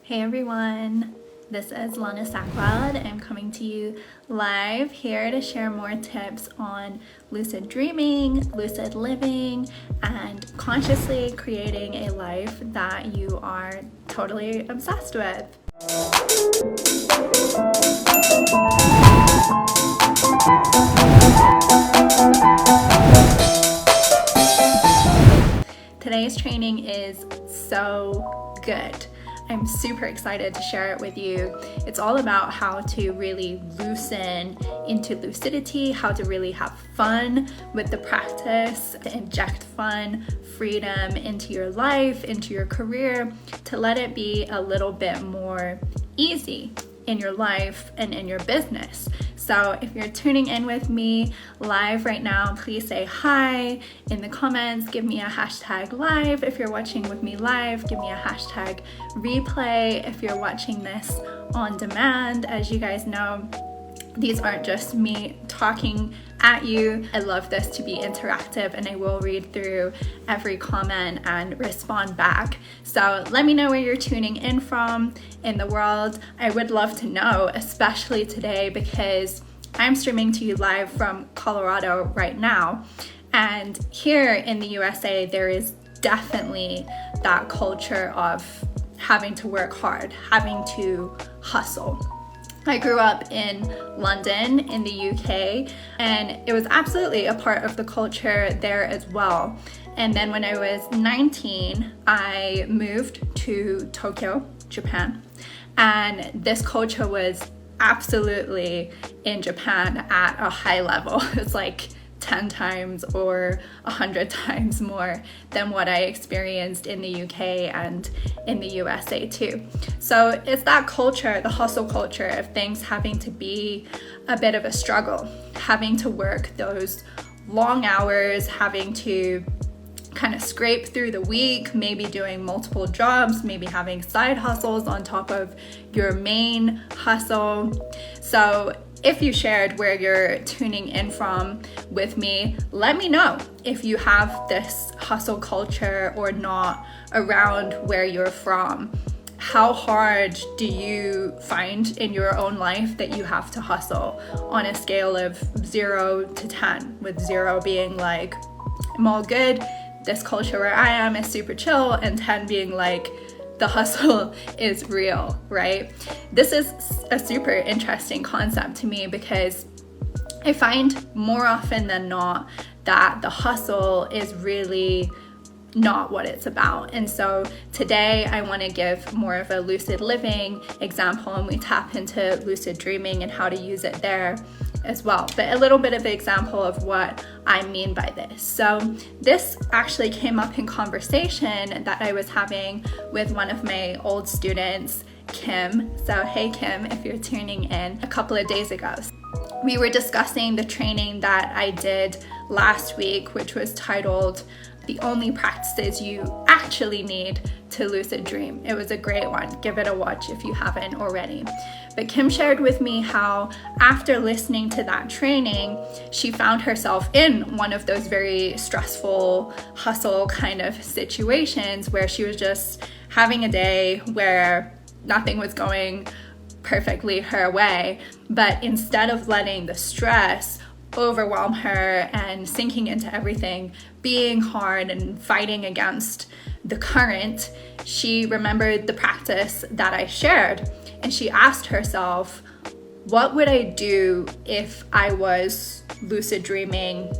Hey everyone, this is Lana. I'm coming to you live here to share more tips on lucid dreaming, lucid living, and consciously creating a life that you are totally obsessed with. Today's training is so good. I'm super excited to share it with you. It's all about how to really loosen into lucidity, how to really have fun with the practice, to inject fun, freedom into your life, into your career, to let it be a little bit more easy in your life and in your business. So if you're tuning in with me live right now, please say hi in the comments, give me a hashtag live. If you're watching with me live, give me a hashtag replay. If you're watching this on demand, as you guys know, these aren't just me talking at you. I love this to be interactive, and I will read through every comment and respond back. So let me know where you're tuning in from in the world. I would love to know, especially today, because I'm streaming to you live from Colorado right now. And here in the USA, there is definitely that culture of having to work hard, having to hustle. I grew up in London in the UK, and it was absolutely a part of the culture there as well. And then when I was 19, I moved to Tokyo, Japan, and this culture was absolutely in Japan at a high level. It's like 10 times or 100 times more than what I experienced in the UK and in the USA too. So it's that culture, the hustle culture of things having to be a bit of a struggle, having to work those long hours, having to kind of scrape through the week, maybe doing multiple jobs, maybe having side hustles on top of your main hustle. So if you shared where you're tuning in from with me, let me know if you have this hustle culture or not around where you're from. How hard do you find in your own life that you have to hustle on a scale of 0 to 10, with 0 being like, I'm all good, this culture where I am is super chill, and 10 being like, the hustle is real, right? This is a super interesting concept to me because I find more often than not that the hustle is really not what it's about. And so today I want to give more of a lucid living example, and we tap into lucid dreaming and how to use it there as well, but a little bit of an example of what I mean by this. So this actually came up in conversation that I was having with one of my old students, Kim. So hey Kim, if you're tuning in, a couple of days ago. We were discussing the training that I did last week, which was titled The Only Practices You Actually Need to Lucid Dream. It was a great one. Give it a watch if you haven't already. But Kim shared with me how after listening to that training, she found herself in one of those very stressful hustle kind of situations where she was just having a day where nothing was going perfectly her way. But instead of letting the stress overwhelm her and sinking into everything, being hard and fighting against the current, she remembered the practice that I shared, and she asked herself, what would I do if I was lucid dreaming?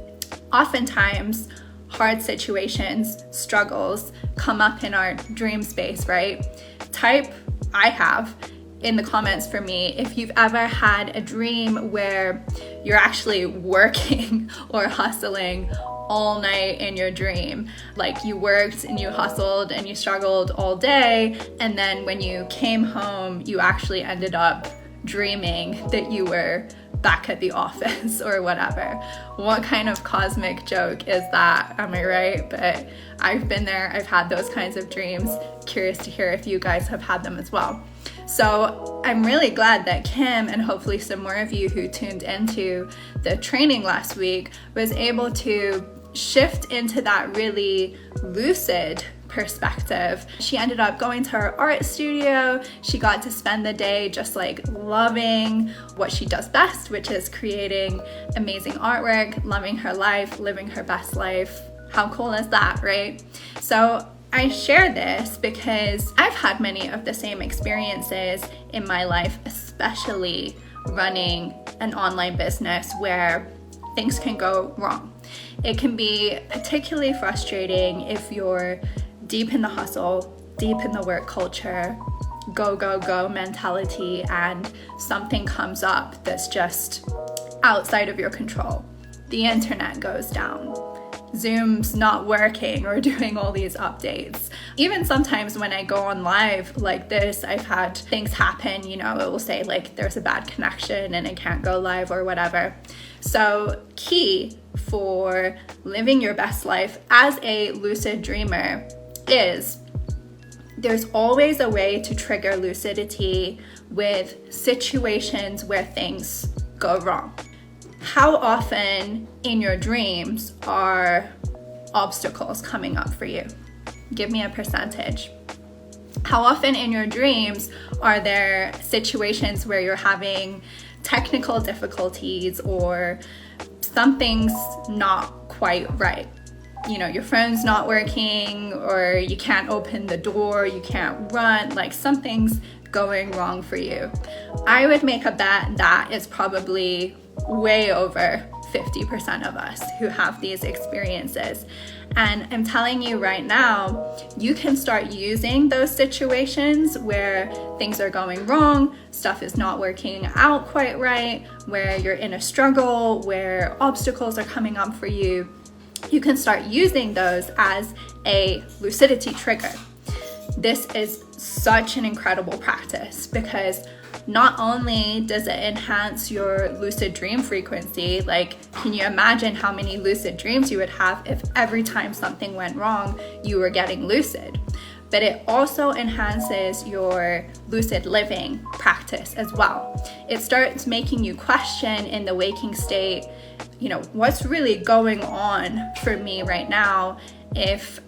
Oftentimes, hard situations, struggles come up in our dream space, right? Type I have in the comments for me if you've ever had a dream where you're actually working or hustling all night in your dream. Like you worked and you hustled and you struggled all day, and then when you came home, you actually ended up dreaming that you were back at the office or whatever. What kind of cosmic joke is that? Am I right? But I've been there. I've had those kinds of dreams. Curious to hear if you guys have had them as well. So I'm really glad that Kim, and hopefully some more of you who tuned into the training last week, was able to shift into that really lucid perspective. She ended up going to her art studio. She got to spend the day just like loving what she does best, which is creating amazing artwork, loving her life, living her best life. How cool is that, right? So I share this because I've had many of the same experiences in my life, especially running an online business where things can go wrong. It can be particularly frustrating if you're deep in the hustle, deep in the work culture, go, go, go mentality, and something comes up that's just outside of your control. The internet goes down. Zoom's not working or doing all these updates. Even sometimes when I go on live like this, I've had things happen, it will say like there's a bad connection and I can't go live or whatever. So key for living your best life as a lucid dreamer is there's always a way to trigger lucidity with situations where things go wrong. How often in your dreams are obstacles coming up for you? Give me a percentage. How often in your dreams are there situations where you're having technical difficulties or something's not quite right? Your phone's not working, or you can't open the door, you can't run, like something's going wrong for you. I would make a bet that it's probably way over 50% of us who have these experiences. And I'm telling you right now, you can start using those situations where things are going wrong, stuff is not working out quite right, where you're in a struggle, where obstacles are coming up for you. You can start using those as a lucidity trigger. This is such an incredible practice because not only does it enhance your lucid dream frequency, like can you imagine how many lucid dreams you would have if every time something went wrong, you were getting lucid, but it also enhances your lucid living practice as well. It starts making you question in the waking state, what's really going on for me right now if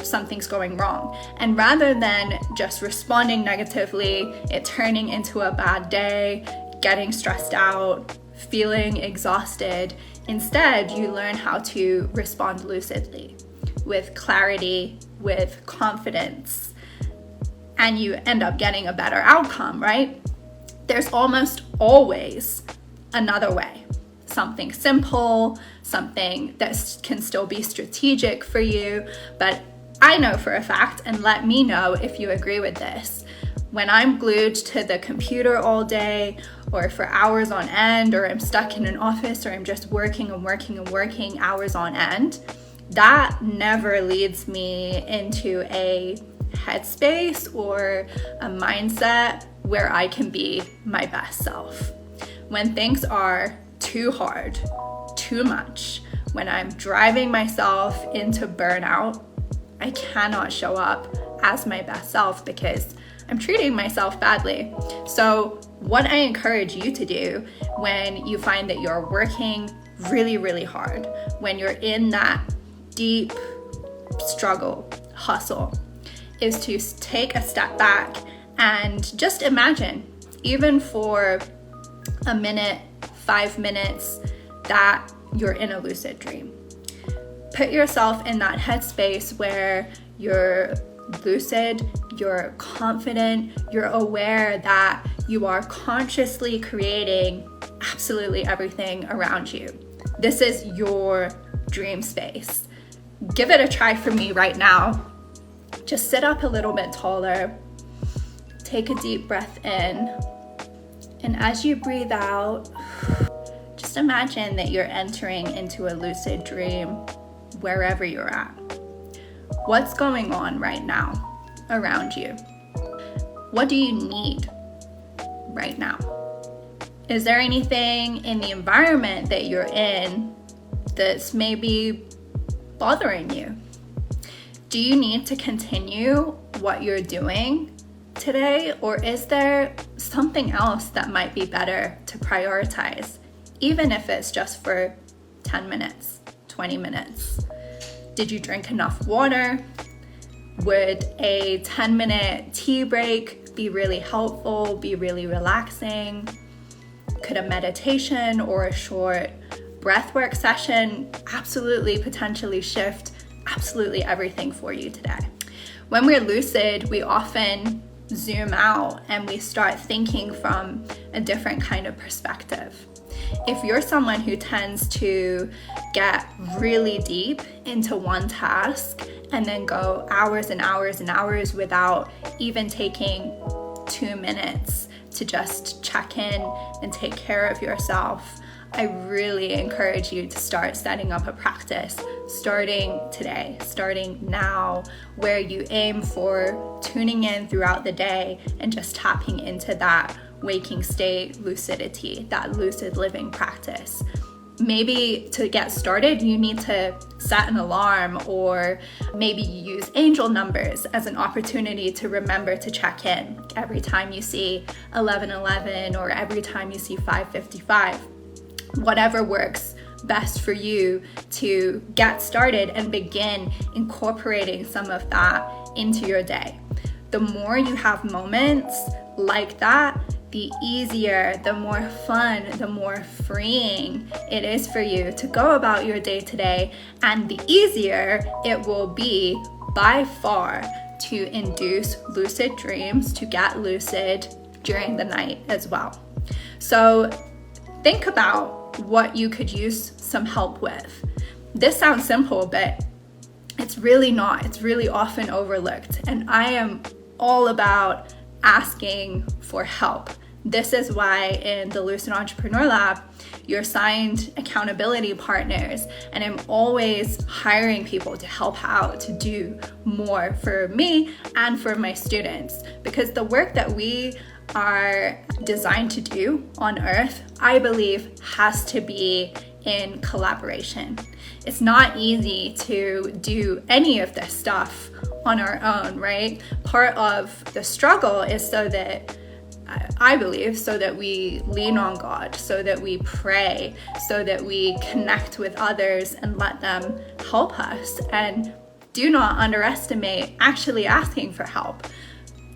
something's going wrong. And rather than just responding negatively, it turning into a bad day, getting stressed out, feeling exhausted, instead you learn how to respond lucidly, with clarity, with confidence, and you end up getting a better outcome, right? There's almost always another way. Something simple, something that can still be strategic for you. But I know for a fact, and let me know if you agree with this, when I'm glued to the computer all day or for hours on end, or I'm stuck in an office, or I'm just working hours on end, that never leads me into a headspace or a mindset where I can be my best self. When things are too hard, too much, when I'm driving myself into burnout, I cannot show up as my best self because I'm treating myself badly. So what I encourage you to do when you find that you're working really, really hard, when you're in that deep struggle, hustle, is to take a step back and just imagine, even for a minute, 5 minutes, that you're in a lucid dream. Put yourself in that headspace where you're lucid, you're confident, you're aware that you are consciously creating absolutely everything around you. This is your dream space. Give it a try for me right now. Just sit up a little bit taller, take a deep breath in, and as you breathe out, just imagine that you're entering into a lucid dream wherever you're at. What's going on right now around you? What do you need right now? Is there anything in the environment that you're in that's maybe bothering you? Do you need to continue what you're doing today, or is there something else that might be better to prioritize, even if it's just for 10 minutes, 20 minutes? Did you drink enough water? Would a 10-minute tea break be really helpful, be really relaxing? Could a meditation or a short breathwork session absolutely potentially shift absolutely everything for you today? When we're lucid, we often zoom out and we start thinking from a different kind of perspective. If you're someone who tends to get really deep into one task and then go hours and hours and hours without even taking 2 minutes to just check in and take care of yourself, I really encourage you to start setting up a practice starting today, starting now, where you aim for tuning in throughout the day and just tapping into that waking state lucidity, that lucid living practice. Maybe to get started, you need to set an alarm, or maybe you use angel numbers as an opportunity to remember to check in every time you see 11:11 or every time you see 5:55. Whatever works best for you to get started and begin incorporating some of that into your day. The more you have moments like that, the easier, the more fun, the more freeing it is for you to go about your day today, and the easier it will be by far to induce lucid dreams, to get lucid during the night as well. So think about what you could use some help with. This sounds simple, but it's really not. It's really often overlooked. And I am all about asking for help. This is why in the Lucid Entrepreneur Lab, you're assigned accountability partners, and I'm always hiring people to help out, to do more for me and for my students, because the work that we are designed to do on Earth, I believe, has to be in collaboration. It's not easy to do any of this stuff on our own, right? Part of the struggle is so that I believe, so that we lean on God, so that we pray, so that we connect with others and let them help us. And do not underestimate actually asking for help.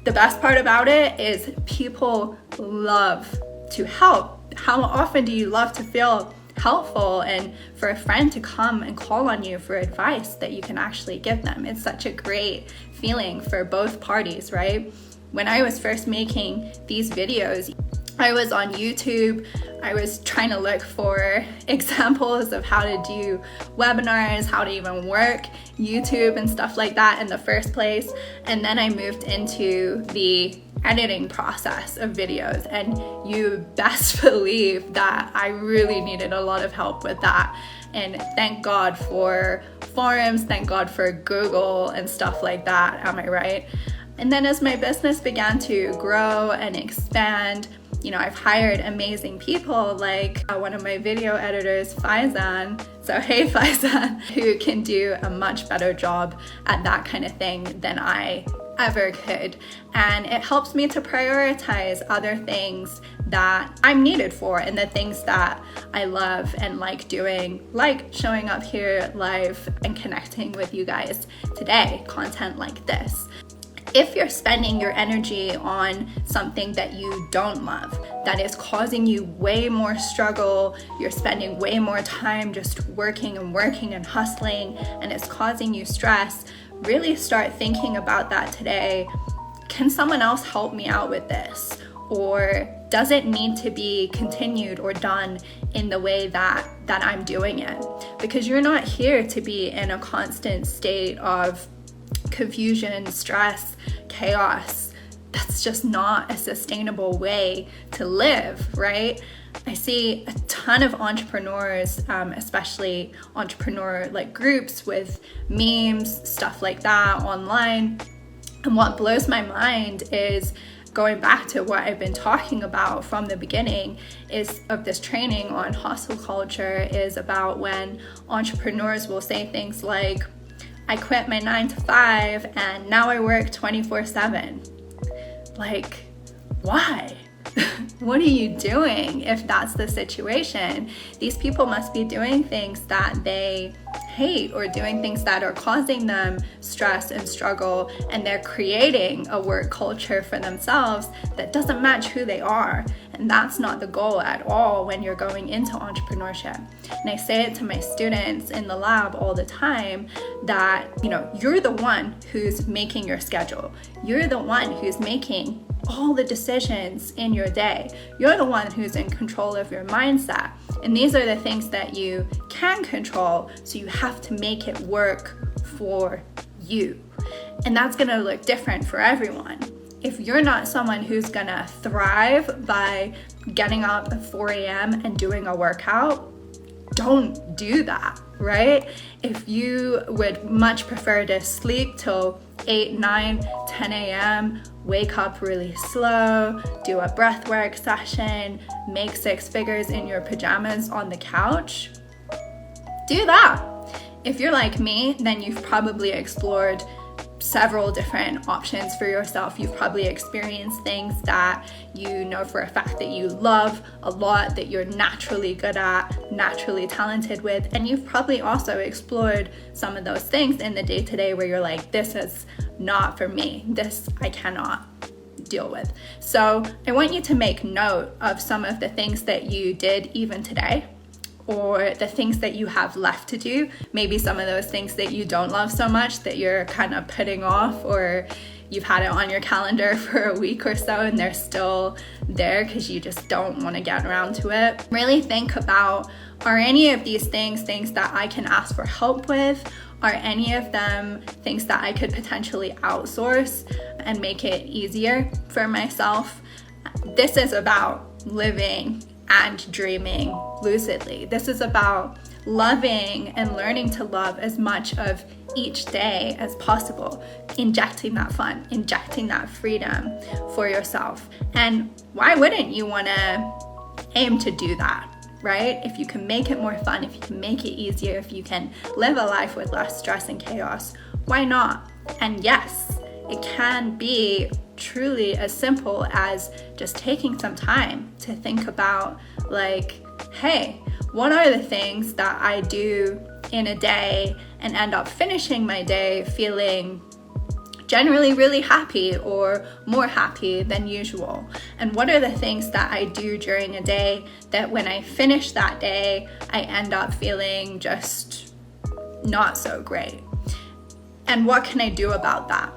The best part about it is people love to help. How often do you love to feel helpful and for a friend to come and call on you for advice that you can actually give them? It's such a great feeling for both parties, right? When I was first making these videos, I was on YouTube. I was trying to look for examples of how to do webinars, how to even work YouTube and stuff like that in the first place. And then I moved into the editing process of videos, and you best believe that I really needed a lot of help with that. And thank God for forums, thank God for Google and stuff like that, am I right? And then as my business began to grow and expand, you know, I've hired amazing people like one of my video editors, Faizan. So hey Faizan, who can do a much better job at that kind of thing than I ever could. And it helps me to prioritize other things that I'm needed for and the things that I love and like doing, like showing up here live and connecting with you guys today, content like this. If you're spending your energy on something that you don't love, that is causing you way more struggle, you're spending way more time just working and hustling, and it's causing you stress, really start thinking about that today. Can someone else help me out with this? Or does it need to be continued or done in the way that I'm doing it? Because you're not here to be in a constant state of confusion, stress, chaos. That's just not a sustainable way to live, right? I see a ton of entrepreneurs, especially entrepreneur like groups with memes, stuff like that online. And what blows my mind is going back to what I've been talking about from the beginning is of this training on hustle culture is about when entrepreneurs will say things like, I quit my 9 to 5 and now I work 24/7. Like, why? What are you doing if that's the situation? These people must be doing things that they hate or doing things that are causing them stress and struggle, and they're creating a work culture for themselves that doesn't match who they are. And that's not the goal at all when you're going into entrepreneurship. And I say it to my students in the lab all the time that, you're the one who's making your schedule. You're the one who's making all the decisions in your day. You're the one who's in control of your mindset. And these are the things that you can control, so you have to make it work for you. And that's gonna look different for everyone. If you're not someone who's gonna thrive by getting up at 4 a.m. and doing a workout, don't do that, right? If you would much prefer to sleep till 8, 9, 10 a.m., wake up really slow, do a breathwork session, make 6 figures in your pajamas on the couch, do that. If you're like me, then you've probably explored several different options for yourself. You've probably experienced things that you know for a fact that you love a lot, that you're naturally good at, naturally talented with, and you've probably also explored some of those things in the day-to-day where you're like, this is not for me, this I cannot deal with. So I want you to make note of some of the things that you did even today, or the things that you have left to do. Maybe some of those things that you don't love so much that you're kind of putting off, or you've had it on your calendar for a week or so and they're still there because you just don't want to get around to it. Really think about, are any of these things that I can ask for help with? Are any of them things that I could potentially outsource and make it easier for myself? This is about living and dreaming lucidly. This is about loving and learning to love as much of each day as possible, injecting that fun, injecting that freedom for yourself. And why wouldn't you want to aim to do that, right? If you can make it more fun, if you can make it easier, if you can live a life with less stress and chaos, why not? And yes, it can be truly as simple as just taking some time to think about, like, hey, what are the things that I do in a day and end up finishing my day feeling generally really happy or more happy than usual? And what are the things that I do during a day that when I finish that day, I end up feeling just not so great? And what can I do about that?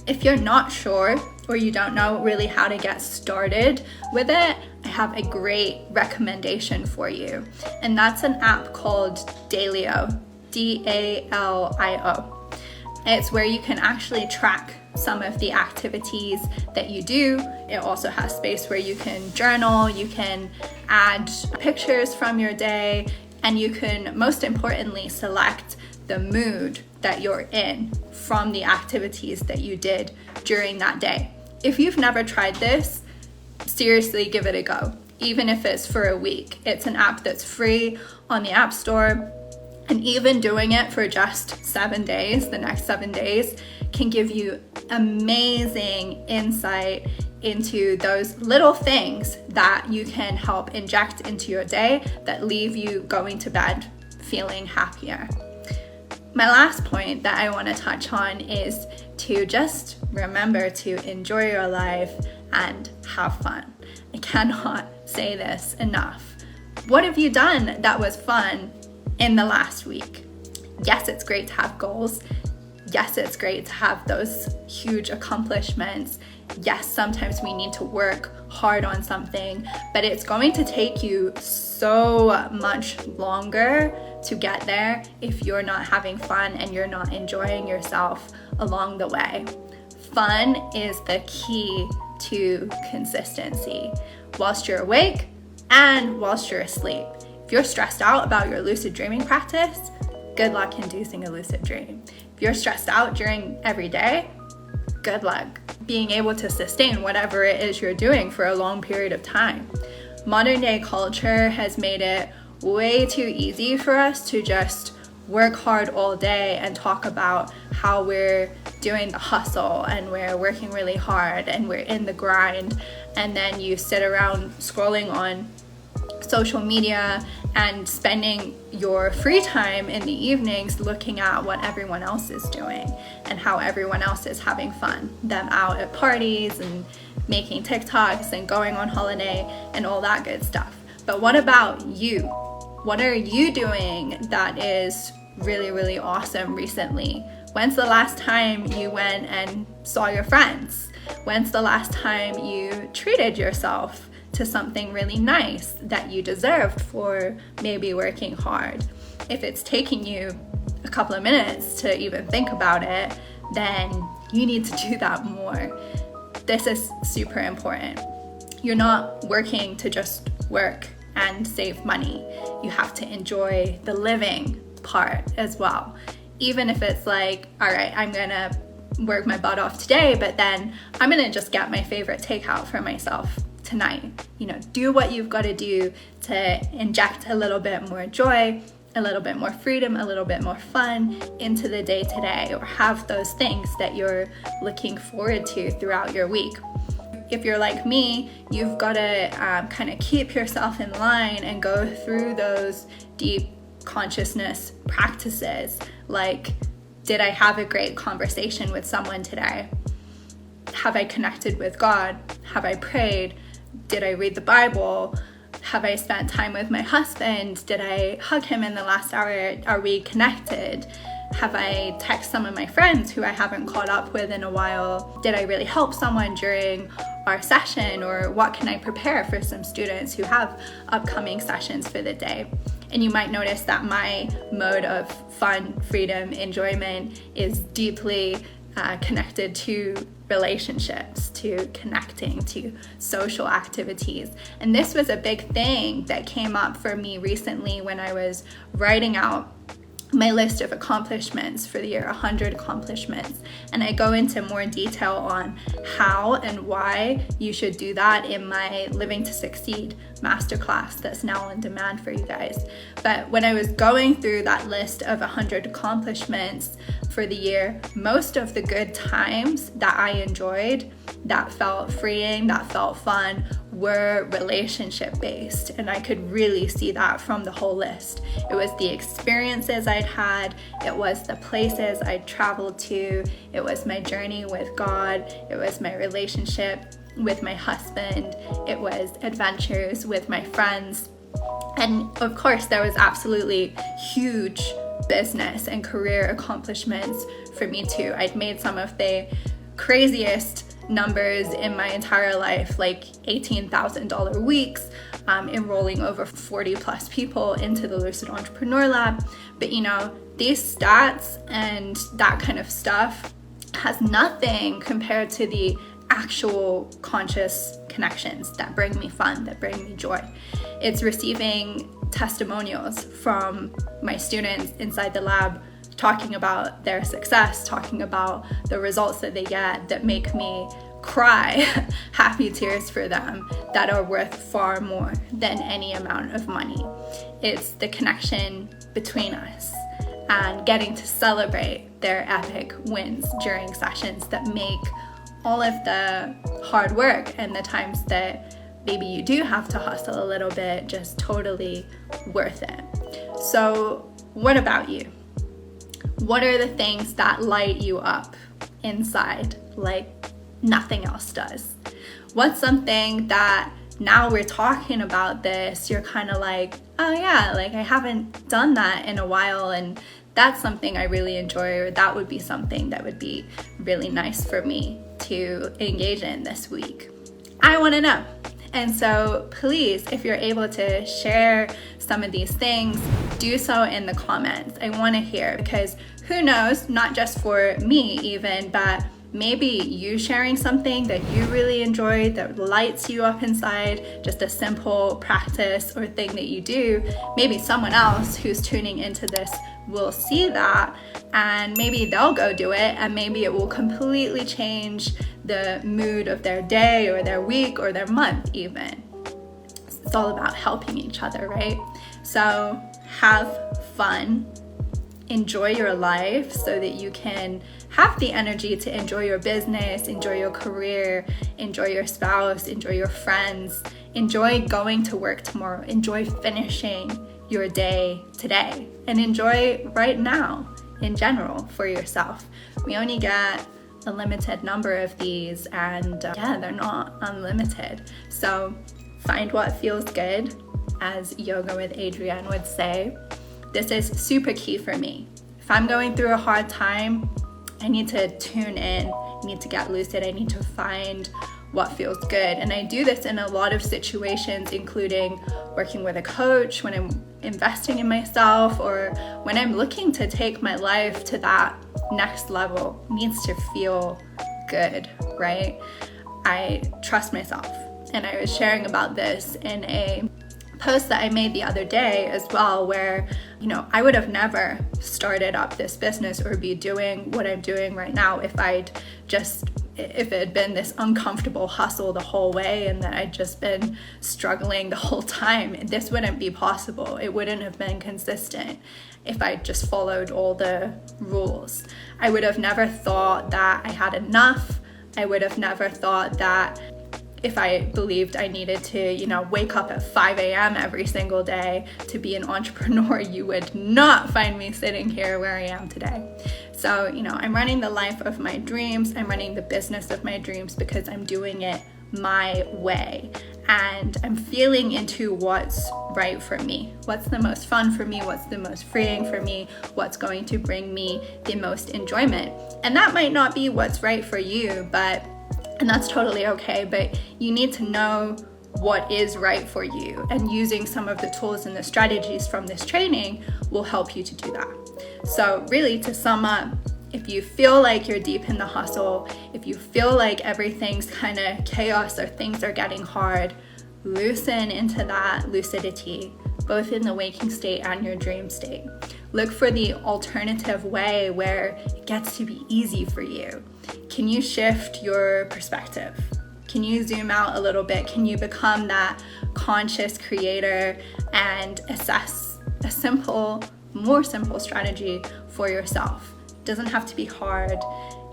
If you're not sure or you don't know really how to get started with it, I have a great recommendation for you. And that's an app called Dalio, D-A-L-I-O. It's where you can actually track some of the activities that you do. It also has space where you can journal, you can add pictures from your day, and you can, most importantly, select the mood that you're in from the activities that you did during that day. If you've never tried this, seriously give it a go, even if it's for a week. It's an app that's free on the App Store, and even doing it for just 7 days, the next 7 days, can give you amazing insight into those little things that you can help inject into your day that leave you going to bed feeling happier. My last point that I want to touch on is to just remember to enjoy your life and have fun. I cannot say this enough. What have you done that was fun in the last week? Yes, it's great to have goals. Yes, it's great to have those huge accomplishments. Yes, sometimes we need to work hard on something, but it's going to take you so much longer to get there if you're not having fun and you're not enjoying yourself along the way. Fun is the key to consistency whilst you're awake and whilst you're asleep. If you're stressed out about your lucid dreaming practice, good luck inducing a lucid dream. If you're stressed out during every day, good luck being able to sustain whatever it is you're doing for a long period of time. Modern day culture has made it way too easy for us to just work hard all day and talk about how we're doing the hustle and we're working really hard and we're in the grind, and then you sit around scrolling on social media and spending your free time in the evenings looking at what everyone else is doing and how everyone else is having fun, them out at parties and making TikToks and going on holiday and all that good stuff. But what about you? What are you doing that is really, really awesome recently? When's the last time you went and saw your friends? When's the last time you treated yourself to something really nice that you deserved for maybe working hard? If it's taking you a couple of minutes to even think about it, then you need to do that more. This is super important. You're not working to just work and save money. You have to enjoy the living part as well. Even if it's like, all right, I'm gonna work my butt off today, but then I'm gonna just get my favorite takeout for myself tonight. Do what you've got to do to inject a little bit more joy, a little bit more freedom, a little bit more fun into the day today, or have those things that you're looking forward to throughout your week. If you're like me, you've got to kind of keep yourself in line and go through those deep consciousness practices. Like, did I have a great conversation with someone today? Have I connected with God? Have I prayed? Did I read the Bible? Have I spent time with my husband? Did I hug him in the last hour? Are we connected? Have I texted some of my friends who I haven't caught up with in a while? Did I really help someone during our session? Or what can I prepare for some students who have upcoming sessions for the day? And you might notice that my mode of fun, freedom, enjoyment is deeply connected to relationships, to connecting, to social activities. And this was a big thing that came up for me recently when I was writing out my list of accomplishments for the year, 100 accomplishments. And I go into more detail on how and why you should do that in my Living to Succeed masterclass that's now on demand for you guys. But when I was going through that list of 100 accomplishments for the year, most of the good times that I enjoyed, that felt freeing, that felt fun, were relationship based. And I could really see that from the whole list. It was the experiences I'd had, it was the places I'd traveled to, it was my journey with God, it was my relationship with my husband, it was adventures with my friends. And of course, there was absolutely huge business and career accomplishments for me too. I'd made some of the craziest numbers in my entire life, like $18,000 weeks, enrolling over 40 plus people into the Lucid Entrepreneur Lab. But these stats and that kind of stuff has nothing compared to the actual conscious connections that bring me fun, that bring me joy. It's receiving testimonials from my students inside the lab talking about their success, talking about the results that they get that make me cry happy tears for them, that are worth far more than any amount of money. It's the connection between us and getting to celebrate their epic wins during sessions that make all of the hard work and the times that maybe you do have to hustle a little bit just totally worth it. So what about you? What are the things that light you up inside like nothing else does? What's something that now we're talking about this, you're kind of like, oh yeah, like I haven't done that in a while, and that's something I really enjoy, or that would be something that would be really nice for me to engage in this week? I want to know. And so please, if you're able to share some of these things, do so in the comments. I want to hear, because who knows, not just for me even, but maybe you sharing something that you really enjoy, that lights you up inside, just a simple practice or thing that you do. Maybe someone else who's tuning into this will see that, and maybe they'll go do it, and maybe it will completely change the mood of their day or their week or their month even. It's all about helping each other, right? So have fun, enjoy your life so that you can have the energy to enjoy your business, enjoy your career, enjoy your spouse, enjoy your friends, enjoy going to work tomorrow, enjoy finishing your day today, and enjoy right now in general for yourself. We only get a limited number of these, and they're not unlimited. So find what feels good, as Yoga with Adrienne would say. This is super key for me. If I'm going through a hard time, I need to tune in, I need to get lucid, I need to find what feels good. And I do this in a lot of situations, including working with a coach, when I'm investing in myself, or when I'm looking to take my life to that next level. It needs to feel good, right? I trust myself. And I was sharing about this in a post that I made the other day as well, where, I would have never started up this business or be doing what I'm doing right now if it had been this uncomfortable hustle the whole way, and that I'd just been struggling the whole time. This wouldn't be possible. It wouldn't have been consistent if I just followed all the rules. I would have never thought that I had enough. I would have never thought that if I believed I needed to, wake up at 5 a.m. every single day to be an entrepreneur, you would not find me sitting here where I am today. So, I'm running the life of my dreams. I'm running the business of my dreams because I'm doing it my way. And I'm feeling into what's right for me. What's the most fun for me? What's the most freeing for me? What's going to bring me the most enjoyment? And that might not be what's right for you, and that's totally okay, but you need to know what is right for you, and using some of the tools and the strategies from this training will help you to do that. So really, to sum up, if you feel like you're deep in the hustle, if you feel like everything's kind of chaos or things are getting hard, loosen into that lucidity, both in the waking state and your dream state. Look for the alternative way where it gets to be easy for you. Can you shift your perspective? Can you zoom out a little bit? Can you become that conscious creator and assess a more simple strategy for yourself? It doesn't have to be hard.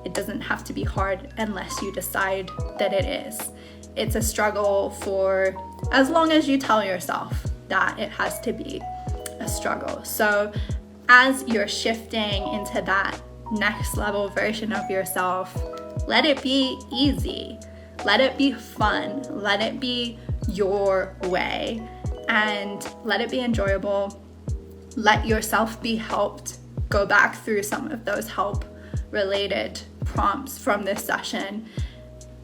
It doesn't have to be hard unless you decide that it is. It's a struggle for as long as you tell yourself that it has to be a struggle. So as you're shifting into that next level version of yourself, let it be easy. Let it be fun. Let it be your way, and let it be enjoyable. Let yourself be helped. Go back through some of those help-related prompts from this session.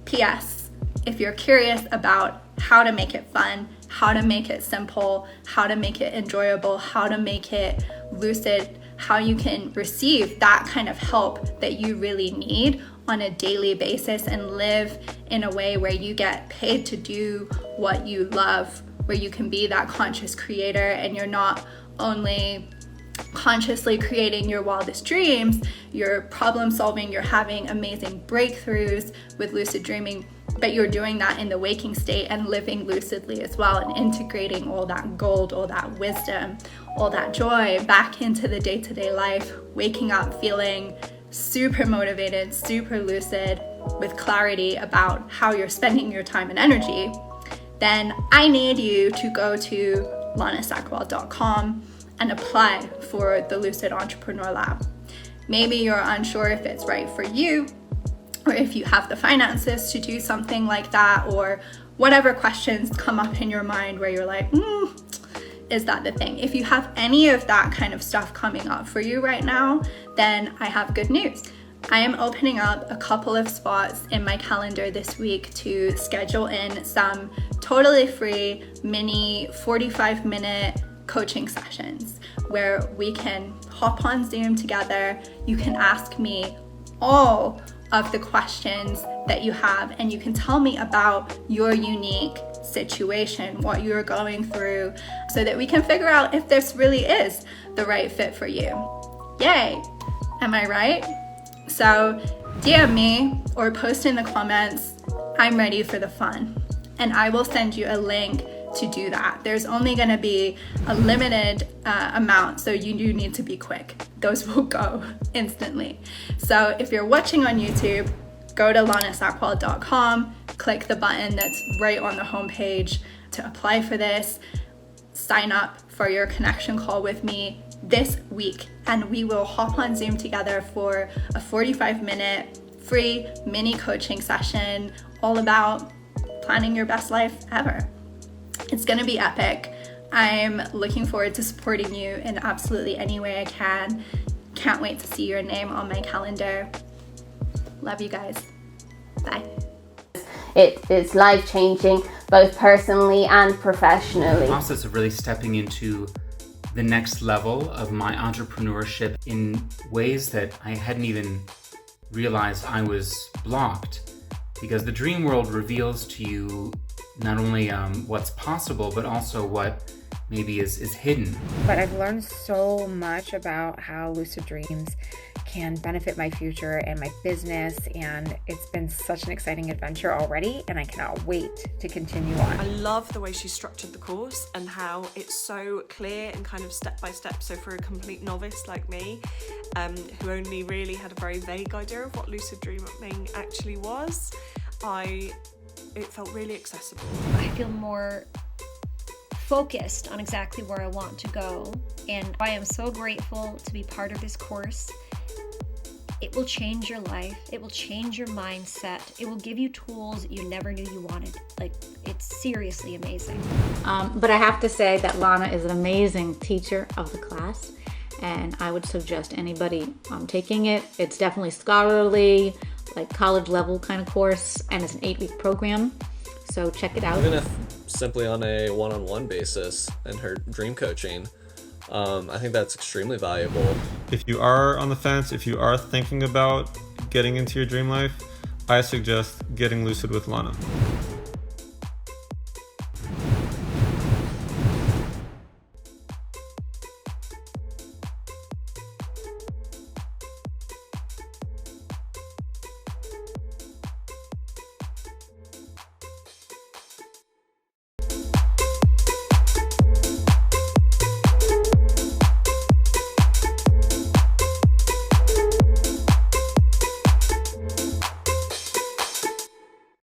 P.S. If you're curious about how to make it fun, how to make it simple, how to make it enjoyable, how to make it lucid, how you can receive that kind of help that you really need on a daily basis and live in a way where you get paid to do what you love, where you can be that conscious creator, and you're not only consciously creating your wildest dreams, you're problem solving, you're having amazing breakthroughs with lucid dreaming, but you're doing that in the waking state and living lucidly as well, and integrating all that gold, all that wisdom, all that joy back into the day-to-day life, waking up feeling super motivated, super lucid, with clarity about how you're spending your time and energy. Then I need you to go to lanasakwal.com and apply for the Lucid Entrepreneur Lab. Maybe you're unsure if it's right for you, or if you have the finances to do something like that, or whatever questions come up in your mind where you're like, is that the thing? If you have any of that kind of stuff coming up for you right now, then I have good news. I am opening up a couple of spots in my calendar this week to schedule in some totally free mini 45-minute coaching sessions where we can hop on Zoom together. You can ask me all of the questions that you have, and you can tell me about your unique situation, what you're going through, so that we can figure out if this really is the right fit for you. Yay! Am I right? So DM me or post in the comments, I'm ready for the fun, and I will send you a link to do that. There's only going to be a limited amount, so you do need to be quick. Those will go instantly. So if you're watching on YouTube, go to lanasackwell.com, click the button that's right on the homepage to apply for this. Sign up for your connection call with me this week, and we will hop on Zoom together for a 45-minute free mini coaching session all about planning your best life ever. It's going to be epic. I'm looking forward to supporting you in absolutely any way I can. Can't wait to see your name on my calendar. Love you guys. Bye. It is life-changing, both personally and professionally. The process of really stepping into the next level of my entrepreneurship in ways that I hadn't even realized I was blocked, because the dream world reveals to you not only what's possible, but also what maybe is hidden. But I've learned so much about how lucid dreams can benefit my future and my business, and it's been such an exciting adventure already, and I cannot wait to continue on. I love the way she structured the course and how it's so clear and kind of step by step. So for a complete novice like me, who only really had a very vague idea of what lucid dreaming actually was, it felt really accessible. I feel more focused on exactly where I want to go, and I am so grateful to be part of this course. It will change your life. It will change your mindset. It will give you tools you never knew you wanted. Like, it's seriously amazing. But I have to say that Lana is an amazing teacher of the class, and I would suggest anybody taking it. It's definitely scholarly, like college level kind of course, and it's an 8-week program. So check it out. Even if simply on a one-on-one basis in her dream coaching, I think that's extremely valuable. If you are on the fence, if you are thinking about getting into your dream life, I suggest getting lucid with Lana.